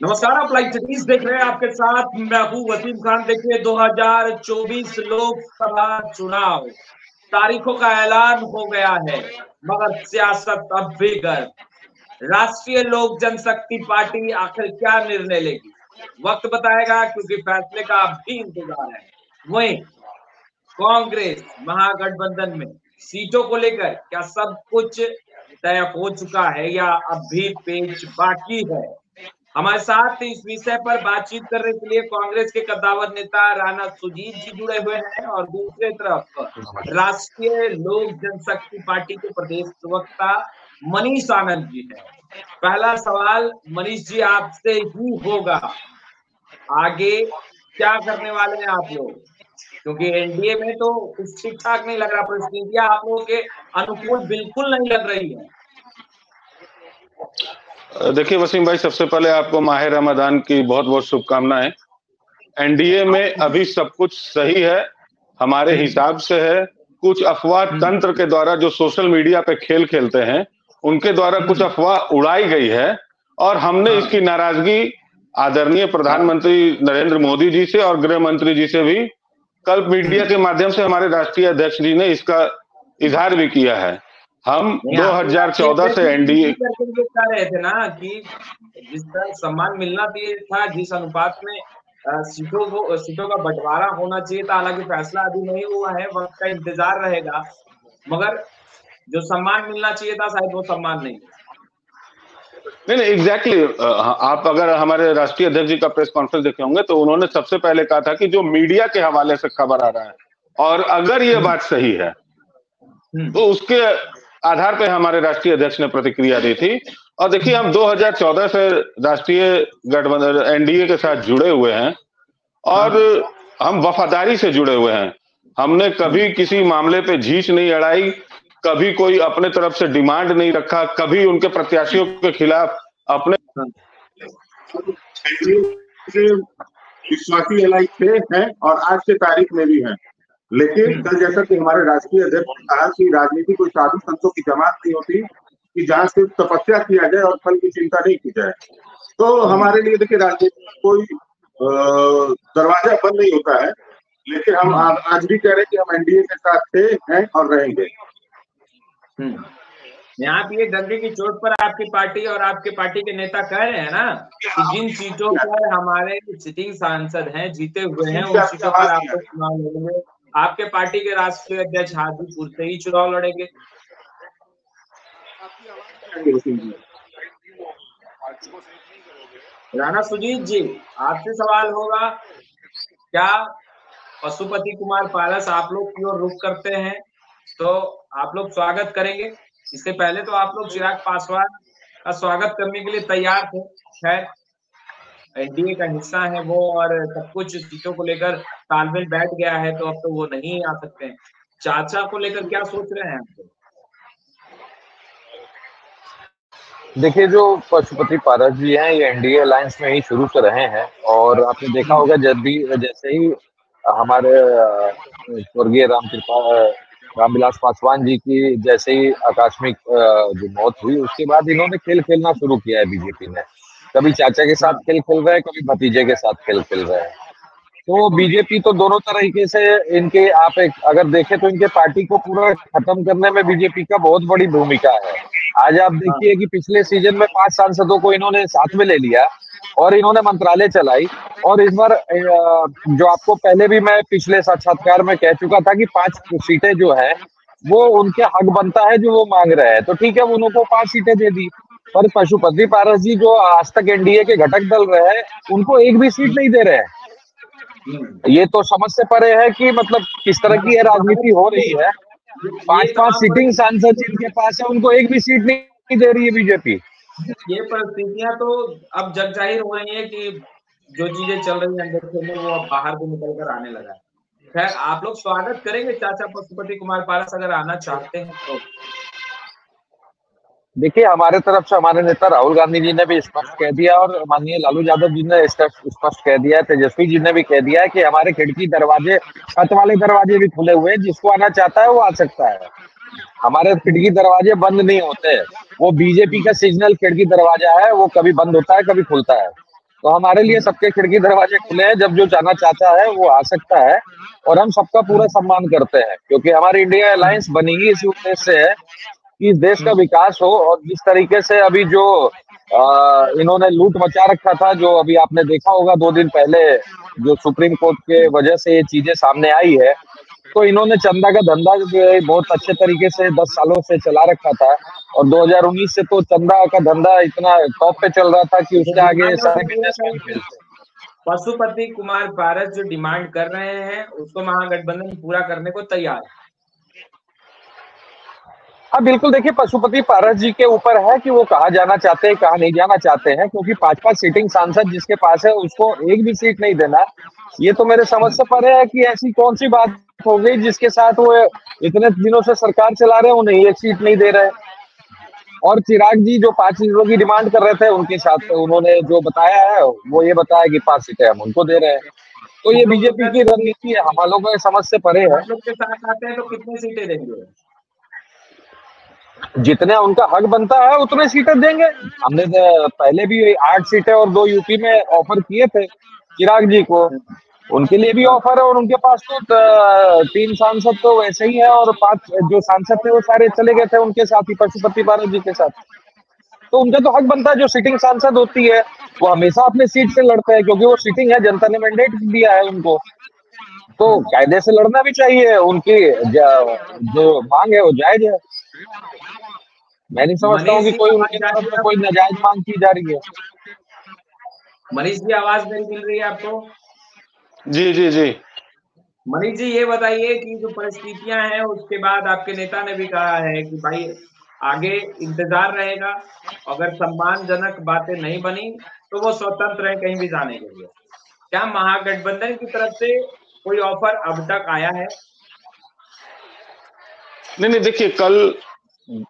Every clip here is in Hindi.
नमस्कार, आप लाइव टीवीज देख रहे हैं। आपके साथ मैं हूं वसीम खान। देखिए 2024 लोकसभा चुनाव तारीखों का ऐलान हो गया है, मगर सियासत अब भी गर्म। राष्ट्रीय लोक जनशक्ति पार्टी आखिर क्या निर्णय लेगी, वक्त बताएगा, क्योंकि फैसले का अब भी इंतजार है। वहीं कांग्रेस महागठबंधन में सीटों को लेकर क्या सब कुछ तय हो चुका है या अब भी पेच बाकी है? हमारे साथ इस विषय पर बातचीत करने के लिए कांग्रेस के कद्दावर नेता राणा सुजीत जी जुड़े हुए हैं और दूसरे तरफ राष्ट्रीय लोक जनशक्ति पार्टी के प्रदेश प्रवक्ता मनीष आनंद जी हैं। पहला सवाल मनीष जी आपसे ही होगा, आगे क्या करने वाले हैं आप लोग? क्योंकि एनडीए में तो कुछ ठीक ठाक नहीं लग रहा, परिस्थितियां आप लोगों के अनुकूल बिल्कुल नहीं लग रही है। देखिए वसीम भाई, सबसे पहले आपको माह रमजान की बहुत बहुत शुभकामनाएं। एनडीए में अभी सब कुछ सही है, हमारे हिसाब से है। कुछ अफवाह तंत्र के द्वारा जो सोशल मीडिया पे खेल खेलते हैं, उनके द्वारा कुछ अफवाह उड़ाई गई है और हमने इसकी नाराजगी आदरणीय प्रधानमंत्री नरेंद्र मोदी जी से और गृह मंत्री जी से भी कल मीडिया के माध्यम से हमारे राष्ट्रीय अध्यक्ष जी ने इसका इजहार भी किया है। हम 2014 से एनडीए कह रहे थे ना कि जिस तरह सम्मान मिलना चाहिए था, जिस अनुपात में सीटों का बंटवारा होना चाहिए था, हालांकि फैसला अभी नहीं हुआ है, वक्त का इंतजार रहेगा, मगर जो सम्मान मिलना चाहिए था शायद वो सम्मान नहीं। नहीं एग्जैक्टली आप अगर हमारे राष्ट्रीय अध्यक्ष जी का प्रेस कॉन्फ्रेंस देखे होंगे तो उन्होंने सबसे पहले कहा था कि जो मीडिया के हवाले से खबर आ रहा है और अगर ये बात सही है तो उसके आधार पे हमारे राष्ट्रीय अध्यक्ष ने प्रतिक्रिया दी थी। और देखिए हम 2014 से राष्ट्रीय गठबंधन एनडीए के साथ जुड़े हुए हैं और हम वफादारी से जुड़े हुए हैं। हमने कभी किसी मामले पे झींच नहीं अड़ाई, कभी कोई अपने तरफ से डिमांड नहीं रखा, कभी उनके प्रत्याशियों के खिलाफ अपने विश्वासी एलाई थे हैं और आज के तारीख में भी हैं। लेकिन कल जैसा कि हमारे राष्ट्रीय अध्यक्ष ने कहा कि राजनीति कोई साधु संतों की जमात नहीं होती कि जहां सिर्फ तपस्या किया जाए और फल की चिंता नहीं की जाए। तो हमारे लिए देखिए राजनीति में कोई दरवाजा बंद नहीं होता है, लेकिन हम आज भी कह रहे हैं कि हम एनडीए के साथ थे, हैं और रहेंगे। यहाँ पे ये डंडे की चोट पर आपकी पार्टी और आपके पार्टी के नेता कह रहे हैं ना कि जिन सीटों पर हमारे सिटिंग सांसद हैं, जीते हुए हैं, उन सीटों पर आपको चुनाव लड़ेंगे। आपके पार्टी के राष्ट्रीय अध्यक्ष हाजीपुर से ही चुनाव लड़ेंगे। राणा सुजीत जी, आपसे सवाल होगा, क्या पशुपति कुमार पारस आप लोग की ओर रुख करते हैं तो आप लोग स्वागत करेंगे? इससे पहले तो आप लोग चिराग पासवान का स्वागत करने के लिए तैयार थे। खैर एनडीए का हिस्सा है वो और सब कुछ सीटों को लेकर तालमेल बैठ गया है, तो अब तो वो नहीं आ सकते हैं। चाचा को लेकर क्या सोच रहे हैं आप? देखिए जो पशुपति पारस जी हैं ये एनडीए अलायंस में ही शुरू से रहे हैं और आपने देखा होगा जब भी जैसे ही हमारे स्वर्गीय रामविलास पासवान जी की जैसे ही आकस्मिक जो मौत हुई उसके बाद इन्होंने खेल खेलना शुरू किया है बीजेपी ने। कभी चाचा के साथ खेल खेल रहे हैं, कभी भतीजे के साथ खेल खेल रहे हैं। तो बीजेपी तो दोनों तरीके से इनके आप अगर देखें तो इनके पार्टी को पूरा खत्म करने में बीजेपी का बहुत बड़ी भूमिका है। आज आप देखिए कि पिछले सीजन में 5 सांसदों को इन्होंने साथ में ले लिया और इन्होंने मंत्रालय चलाई और इस बार जो आपको पहले भी मैं पिछले साक्षात्कार में कह चुका था कि 5 सीटें जो है वो उनके हक बनता है जो वो मांग रहे हैं, तो ठीक है उनको 5 सीटें दे दी। पर पशुपति पारस जी जो आज तक एनडीए के घटक दल रहे हैं उनको एक भी सीट नहीं दे रहे हैं। ये तो समझ से परे है कि मतलब किस तरह की राजनीति हो रही है। 5 सिटिंग सांसद जिनके पास है उनको एक भी सीट नहीं दे रही है बीजेपी। ये परिस्थितियां तो अब जग जाहिर हो रही है कि जो चीजें चल रही है अंदर में वो अब बाहर भी निकल कर आने लगा है। खैर आप लोग स्वागत करेंगे चाचा पशुपति कुमार पारस अगर आना चाहते हैं तो? देखिए हमारे तरफ से हमारे नेता राहुल गांधी जी ने भी स्पष्ट कह दिया और माननीय लालू यादव जी ने स्पष्ट कह दिया है, तेजस्वी जी ने भी कह दिया है कि हमारे खिड़की दरवाजे छत वाले दरवाजे भी खुले हुए हैं, जिसको आना चाहता है वो आ सकता है। हमारे खिड़की दरवाजे बंद नहीं होते, वो बीजेपी का सीजनल खिड़की दरवाजा है, वो कभी बंद होता है कभी खुलता है। तो हमारे लिए सबके खिड़की दरवाजे खुले हैं, जब जो जाना चाहता है वो आ सकता है, और हम सबका पूरा सम्मान करते हैं, क्योंकि हमारी इंडिया अलायंस बनी ही इसी उद्देश्य से है कि इस देश का विकास हो। और जिस तरीके से अभी जो इन्होंने लूट मचा रखा था, जो अभी आपने देखा होगा 2 दिन पहले, जो सुप्रीम कोर्ट के वजह से ये चीजें सामने आई है, तो इन्होंने चंदा का धंधा जो है बहुत अच्छे तरीके से 10 सालों से चला रखा था, और 2019 से तो चंदा का धंधा इतना टॉप पे चल रहा था कि उसके आगे सारे बिजनेसमैन फेल थे। पशुपति कुमार पारस जो डिमांड कर रहे हैं उसको महागठबंधन पूरा करने को तैयार है। हाँ बिल्कुल, देखिए पशुपति पारस जी के ऊपर है कि वो कहाँ जाना चाहते हैं, कहाँ नहीं जाना चाहते हैं, क्योंकि 5-5 सीटिंग सांसद जिसके पास है उसको एक भी सीट नहीं देना, ये तो मेरे समझ से परे है कि ऐसी कौन सी बात हो गई जिसके साथ वो इतने दिनों से सरकार चला रहे हैं, उन्हें एक सीट नहीं दे रहे। और चिराग जी जो 5 सीटों की डिमांड कर रहे थे, उनके साथ उन्होंने जो बताया है वो ये बताया कि 5 सीटें हम उनको दे रहे हैं। तो ये बीजेपी की रणनीति है, हम लोगों के समझ से परे है। आप लोग के साथ आते हैं तो कितनी सीटें देंगे? जितने उनका हक बनता है उतने सीटें देंगे। हमने पहले भी 8 सीटें और 2 यूपी में ऑफर किए थे चिराग जी को, उनके लिए भी ऑफर है, और उनके पास तो 3 सांसद तो वैसे ही है, और 5 जो सांसद थे वो सारे चले गए थे उनके साथ ही, पशुपति पारस जी के साथ। तो उनका तो हक बनता है, जो सीटिंग सांसद होती है वो हमेशा अपने सीट से लड़ते हैं, क्योंकि वो सीटिंग है, जनता ने मैंडेट दिया है उनको, तो कायदे से लड़ना भी चाहिए। उनकी जो मांग है वो जायज है। मैं नहीं समझता हूँ कि कोई उनकी तरफ से कोई नाजायज मांग की जा रही है। मनीष जी, आवाज मेरी मिल रही है आपको? जी जी जी। मनीष जी, ये बताइए कि जो परिस्थितियां हैं उसके बाद आपके नेता ने भी कहा है कि भाई आगे इंतजार रहेगा, अगर सम्मानजनक बातें नहीं बनी तो वो स्वतंत्र है कहीं भी जाने के लिए। क्या महागठबंधन की तरफ से कोई ऑफर अब तक आया है? नहीं, देखिए, कल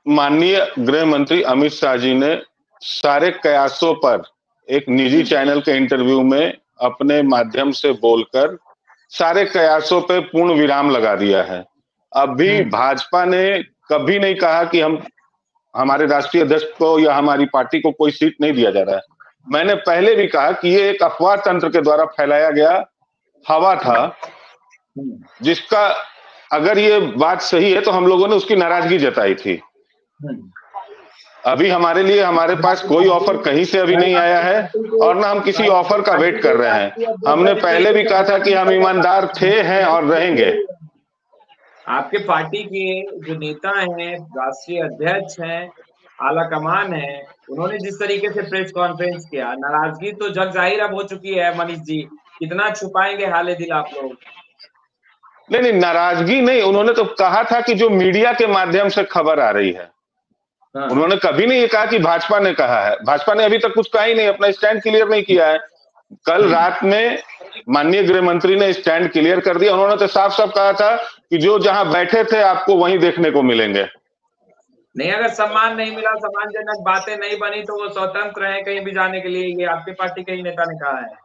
माननीय गृह मंत्री अमित शाह जी ने सारे कयासों पर एक निजी चैनल के इंटरव्यू में अपने माध्यम से बोलकर सारे कयासों पे पूर्ण विराम लगा दिया है। अभी भाजपा ने कभी नहीं कहा कि हमारे राष्ट्रीय अध्यक्ष को या हमारी पार्टी को कोई सीट नहीं दिया जा रहा है। मैंने पहले भी कहा कि ये एक अफवाह तंत्र के द्वारा फैलाया गया हवा था, जिसका अगर ये बात सही है तो हम लोगों ने उसकी नाराजगी जताई थी। अभी हमारे लिए हमारे पास कोई ऑफर कहीं से अभी नहीं आया है, और ना हम किसी ऑफर का वेट कर रहे हैं। हमने पहले भी कहा था कि हम ईमानदार थे, हैं और रहेंगे। आपके पार्टी के जो नेता हैं, राष्ट्रीय अध्यक्ष हैं, आला कमान है, उन्होंने जिस तरीके से प्रेस कॉन्फ्रेंस किया, नाराजगी तो जग जाहिर अब हो चुकी है। मनीष जी, कितना छुपाएंगे हाले दिल आप लोग? नहीं, नाराजगी नहीं, उन्होंने तो कहा था कि जो मीडिया के माध्यम से खबर आ रही है, उन्होंने कभी नहीं ये कहा कि भाजपा ने कहा है। भाजपा ने अभी तक कुछ कहा ही नहीं, अपना स्टैंड क्लियर नहीं किया है। कल रात में माननीय गृह मंत्री ने स्टैंड क्लियर कर दिया। उन्होंने तो साफ साफ कहा था कि जो जहां बैठे थे आपको वहीं देखने को मिलेंगे। नहीं, अगर सम्मान नहीं मिला, सम्मानजनक बातें नहीं बनी तो वो स्वतंत्र है कहीं भी जाने के लिए, ये आपके पार्टी के ही नेता ने कहा है।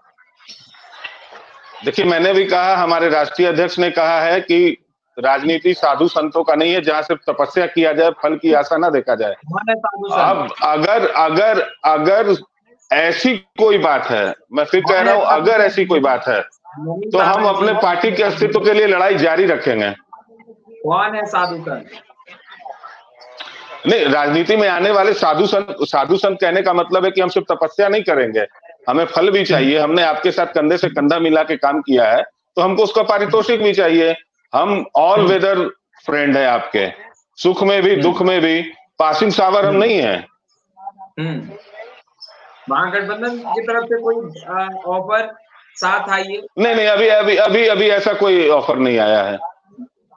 देखिए, मैंने भी कहा, हमारे राष्ट्रीय अध्यक्ष ने कहा है कि राजनीति साधु संतों का नहीं है जहां सिर्फ तपस्या किया जाए, फल की आशा ना देखा जाए। अब अगर ऐसी कोई बात है, मैं फिर कह रहा हूं, अगर ऐसी कोई बात है तो हम अपने पार्टी के अस्तित्व के लिए लड़ाई जारी रखेंगे। कौन है साधु संत? नहीं, राजनीति में आने वाले साधु संत कहने का मतलब है कि हम सिर्फ तपस्या नहीं करेंगे, हमें फल भी चाहिए। हमने आपके साथ कंधे से कंधा मिला के काम किया है, तो हमको उसका पारितोषिक भी चाहिए। हम ऑल वेदर फ्रेंड है आपके, सुख में भी दुख में भी, पासिंग सावर हम नहीं है। महागठबंधन की तरफ से कोई ऑफर साथ आई है? नहीं, अभी ऐसा कोई ऑफर नहीं आया है।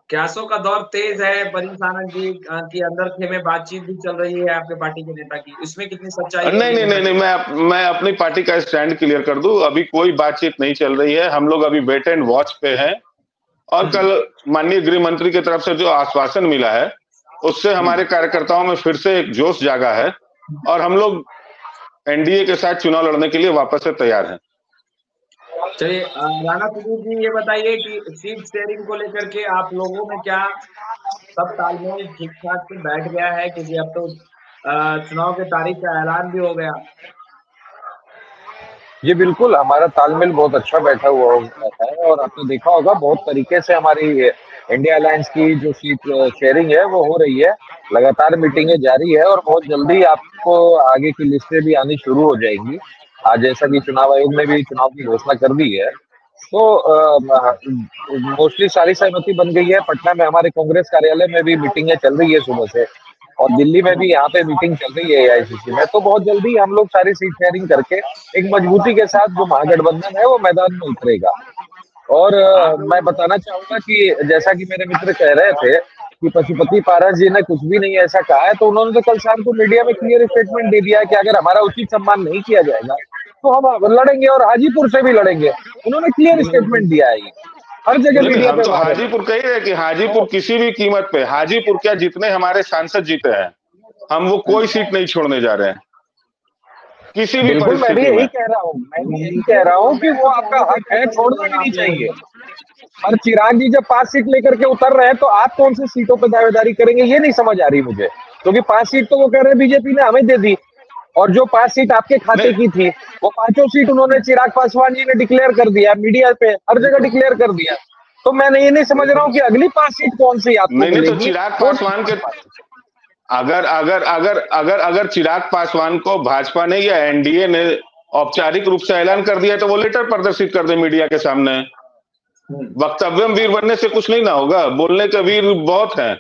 क्यासों का दौर तेज है, प्रिंस आनंद जी की अंदर खेमे बातचीत भी चल रही है आपके पार्टी के नेता की, इसमें कितनी सच्चाई है? नहीं, मैं अपनी पार्टी का स्टैंड क्लियर कर दूं, अभी कोई बातचीत नहीं चल रही है। हम लोग अभी वेट एंड वॉच पे हैं, और कल माननीय गृह मंत्री की तरफ से जो आश्वासन मिला है उससे हमारे कार्यकर्ताओं में फिर से एक जोश जागा है, और हम लोग एनडीए के साथ चुनाव लड़ने के लिए वापस से तैयार हैं। चलिए, राणा सुधीर जी, ये बताइए कि सीट शेयरिंग को लेकर के आप लोगों में क्या सब तालमेल ठीक ठाक से बैठ गया है? क्योंकि अब तो चुनाव की तारीख का ऐलान भी हो गया। जी बिल्कुल, हमारा तालमेल बहुत अच्छा बैठा हुआ है और आपने देखा होगा बहुत तरीके से हमारी इंडिया अलायंस की जो सीट शेयरिंग है वो हो रही है। लगातार मीटिंगें जारी है और बहुत जल्दी आपको आगे की लिस्टें भी आनी शुरू हो जाएंगी। आज जैसा कि चुनाव आयोग ने भी चुनाव की घोषणा कर दी है, तो मोस्टली सारी सहमति बन गई है। पटना में हमारे कांग्रेस कार्यालय में भी मीटिंगें चल रही है सुबह से, और दिल्ली में भी यहाँ पे मीटिंग चल रही है एआईसीसी में। तो बहुत जल्दी हम लोग सारी सीट शेयरिंग करके एक मजबूती के साथ जो महागठबंधन है वो मैदान में उतरेगा। और आप मैं लोग बताना चाहूंगा कि जैसा कि मेरे मित्र कह रहे थे कि पशुपति पारस जी ने कुछ भी नहीं ऐसा कहा है, तो उन्होंने तो कल शाम को मीडिया में क्लियर स्टेटमेंट दे दिया है कि अगर हमारा उचित सम्मान नहीं किया जाएगा तो हम लड़ेंगे और हाजीपुर से भी लड़ेंगे। उन्होंने क्लियर स्टेटमेंट दिया है, ये हर जगह नहीं नहीं, मीडिया हम पे तो वायरल है। हाजीपुर कह ही रहे कि हाजीपुर किसी भी कीमत पे, हाजीपुर क्या जितने हमारे सांसद जीते हैं, हम वो कोई सीट नहीं छोड़ने जा रहे हैं किसी भी बिल्कुल, मैं भी परिस्थिति यही में। कह रहा हूँ, मैं भी यही कह रहा हूँ कि वो आपका हक है, छोड़ना भी नहीं चाहिए। और चिराग जी जब 5 सीट लेकर के उतर रहे हैं तो आप कौन सी सीटों पर दावेदारी करेंगे, ये नहीं समझ आ रही मुझे। क्योंकि 5 सीट तो वो कह रहे हैं बीजेपी ने हमें दे दी, और जो 5 सीट आपके खाते नहीं की थी वो पांचों सीट उन्होंने चिराग पासवान जी ने डिक्लेयर कर दिया, मीडिया पे हर जगह डिक्लेयर कर दिया। तो मैं ये नहीं समझ रहा हूँ कि अगली 5 सीट कौन सी आपको नहीं नहीं, तो मिलेगी, चिराग वो नहीं पासवान समझ के, पा रहे। अगर अगर अगर अगर अगर चिराग पासवान को भाजपा ने या एनडीए ने औपचारिक रूप से ऐलान कर दिया तो वो लेटर प्रदर्शित कर दे मीडिया के सामने। वक्तव्यम वीर बनने से कुछ नहीं ना होगा, बोलने के वीर बहुत हैं,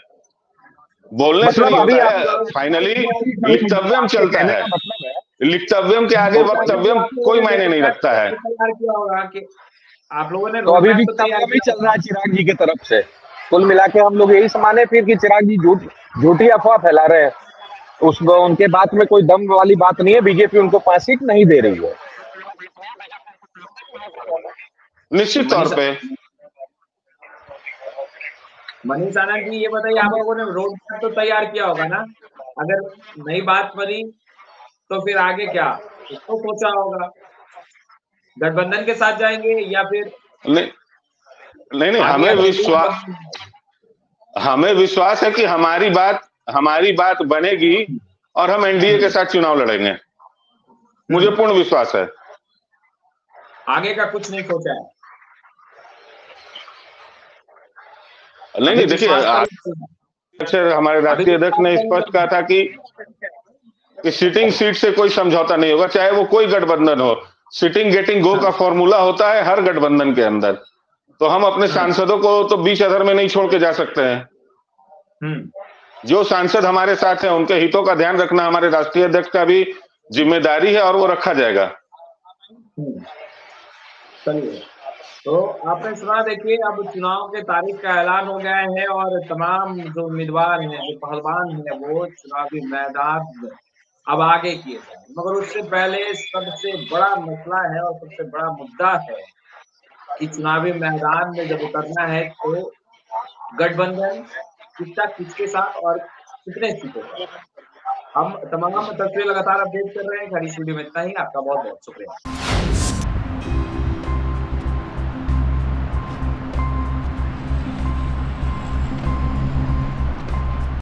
बोलने से मतलब नहीं अभी होता आप है, फाइनली लिखतव्यम आपके चलता कहने है। का मतलब है, लिखतव्यम के आगे तो अभी तो वक्तव्यम आप लोगों कोई ने मायने रोड नहीं मैप रखता है। तैयार किया होगा कि आप लोगों ने तो रोड अभी मैप भी तो तैयार तमाम ही किया चल रहा होगा। है चिराग जी की तरफ से। कुल मिला के हम लोग यही माने फिर कि चिराग जी झूठी अफवाह फैला रहे हैं। उसको उनके बात में कोई दम वाली बात नहीं है, बीजेपी उनको 5 सीट नहीं दे रही है। निश्चित तौर मनीष पे। मनीष आनंद जी, ये बताइए, आप लोगों ने रोड मैप तो तैयार किया होगा ना? अगर नई बात बनी तो फिर आगे क्या उसको सोचा होगा, गठबंधन के साथ जाएंगे या फिर नहीं नहीं नहीं, आगे हमें विश्वास है कि हमारी बात बनेगी और हम एनडीए के साथ चुनाव लड़ेंगे। मुझे पूर्ण विश्वास है। आगे का कुछ नहीं सोचा है? नहीं अभी नहीं, देखिए विश्वास पर अक्षर हमारे अभी राष्ट्रीय अध्यक्ष विश्वास ने पर स्पष्ट कहा था कि सिटिंग सीट से कोई समझौता नहीं होगा, चाहे वो कोई गठबंधन हो। सिटिंग गेटिंग गो का फॉर्मूला होता है हर गठबंधन के अंदर। तो हम अपने सांसदों को तो बीच अधर में नहीं छोड़ के जा सकते हैं। जो सांसद हमारे साथ हैं उनके हितों का ध्यान रखना हमारे राष्ट्रीय अध्यक्ष का भी जिम्मेदारी है और वो रखा जाएगा। चलिए, तो आपने सुना, देखिए अब चुनाव के तारीख का ऐलान हो गया है और तमाम जो उम्मीदवार हैं, जो पहलवान हैं, वो चुनावी मैदान में अब आगे किए जाए। मगर उससे पहले सबसे बड़ा मसला है और सबसे बड़ा मुद्दा है कि चुनावी मैदान में जब उतरना है तो गठबंधन किसका किसके साथ और कितने सीटों पर। हम तमाम तस्वीरें लगातार अपडेट कर रहे हैं। खरी स्टूडियो में इतना ही। आपका बहुत बहुत शुक्रिया।